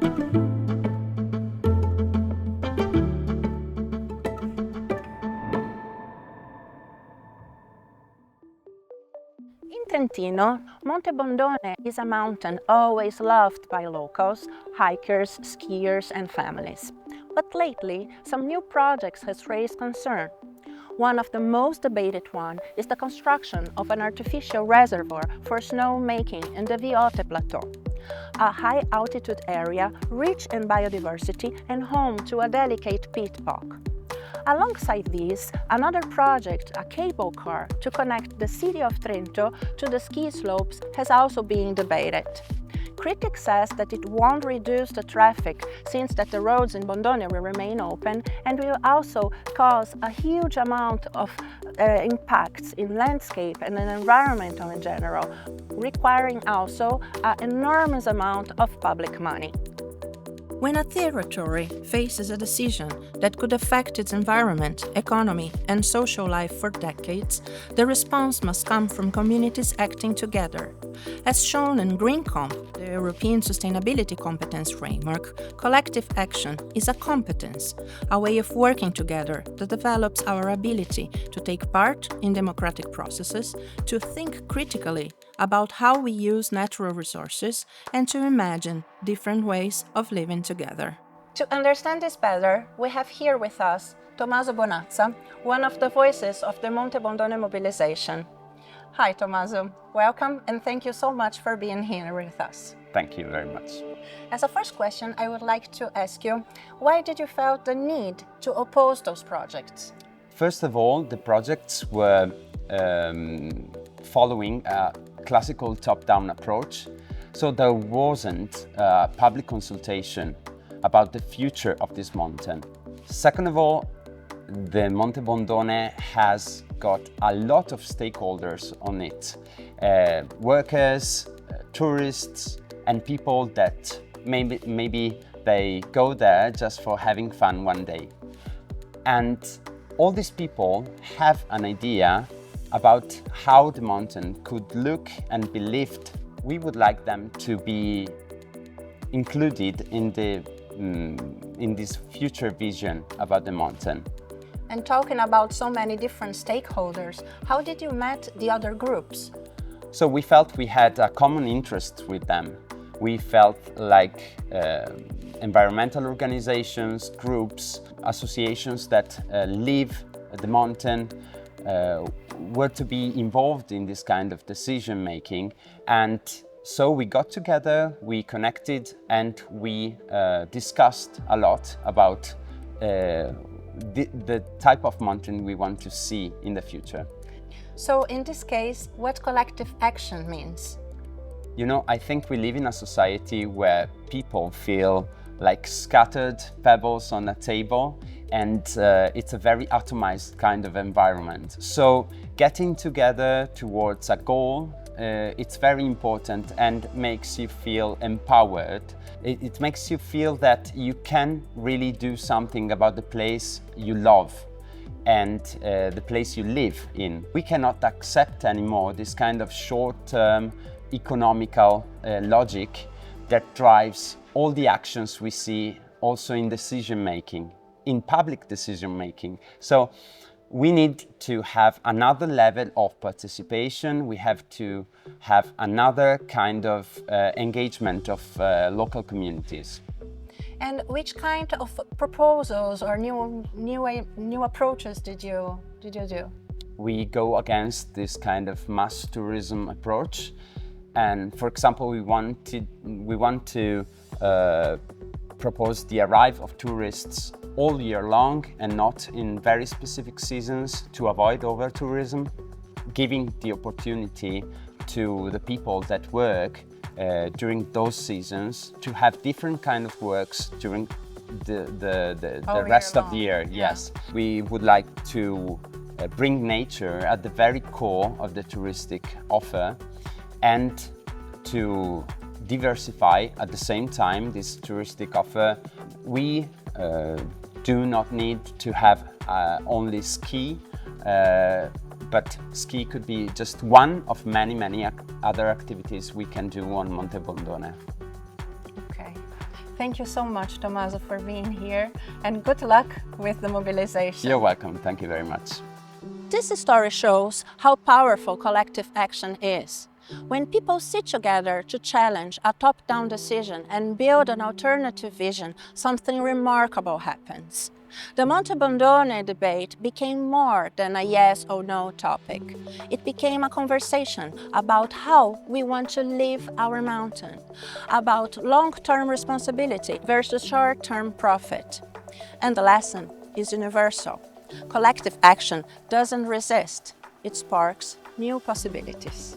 In Trentino, Monte Bondone is a mountain always loved by locals, hikers, skiers and families. But lately, some new projects has raised concern. One of the most debated one is the construction of an artificial reservoir for snowmaking in the Viote Plateau, a high-altitude area rich in biodiversity and home to a delicate peat bog. Alongside these, another project, a cable car to connect the city of Trento to the ski slopes, has also been debated. Critics says that it won't reduce the traffic since that the roads in Bondone will remain open and will also cause a huge amount of impacts in landscape and in environmental in general, requiring also an enormous amount of public money. When a territory faces a decision that could affect its environment, economy, and social life for decades, the response must come from communities acting together. As shown in GreenComp, the European Sustainability Competence Framework, collective action is a competence, a way of working together that develops our ability to take part in democratic processes, to think critically about how we use natural resources, and to imagine different ways of living together. To understand this better, we have here with us Tommaso Bonazza, one of the voices of the Monte Bondone mobilization. Hi Tommaso, welcome and thank you so much for being here with us. Thank you very much. As a first question, I would like to ask you, why did you feel the need to oppose those projects? First of all, the projects were following a classical top-down approach, so there wasn't public consultation about the future of this mountain. Second of all, the Monte Bondone has got a lot of stakeholders on it, workers, tourists, and people that maybe they go there just for having fun one day. And all these people have an idea about how the mountain could look and be lived. We would like them to be included in this future vision about the mountain. And talking about so many different stakeholders, how did you meet the other groups? So we felt we had a common interest with them. We felt like environmental organizations, groups, associations that live at the mountain were to be involved in this kind of decision making. And so we got together, we connected, and we discussed a lot about the type of mountain we want to see in the future. So in this case, what collective action means? You know, I think we live in a society where people feel like scattered pebbles on a table, and it's a very atomized kind of environment. So getting together towards a goal, it's very important and makes you feel empowered. It makes you feel that you can really do something about the place you love and the place you live in. We cannot accept anymore this kind of short-term economical logic that drives all the actions we see also in decision making, in public decision making. So we need to have another level of participation. We have to have another kind of engagement of local communities. And which kind of proposals or new approaches did you do? We go against this kind of mass tourism approach. And for example, we want to propose the arrival of tourists all year long and not in very specific seasons to avoid over-tourism, giving the opportunity to the people that work during those seasons to have different kind of works during the rest of the year. Yeah. Yes, we would like to bring nature at the very core of the touristic offer and to diversify at the same time this touristic offer. We do not need to have only ski, but ski could be just one of many other activities we can do on Monte Bondone. Okay, Thank you so much, Tommaso, for being here, and good luck with the mobilization. You're welcome. Thank you very much. This story shows how powerful collective action is. When people sit together to challenge a top-down decision and build an alternative vision, something remarkable happens. The Monte Bondone debate became more than a yes or no topic. It became a conversation about how we want to live our mountain, about long-term responsibility versus short-term profit. And the lesson is universal. Collective action doesn't resist, it sparks new possibilities.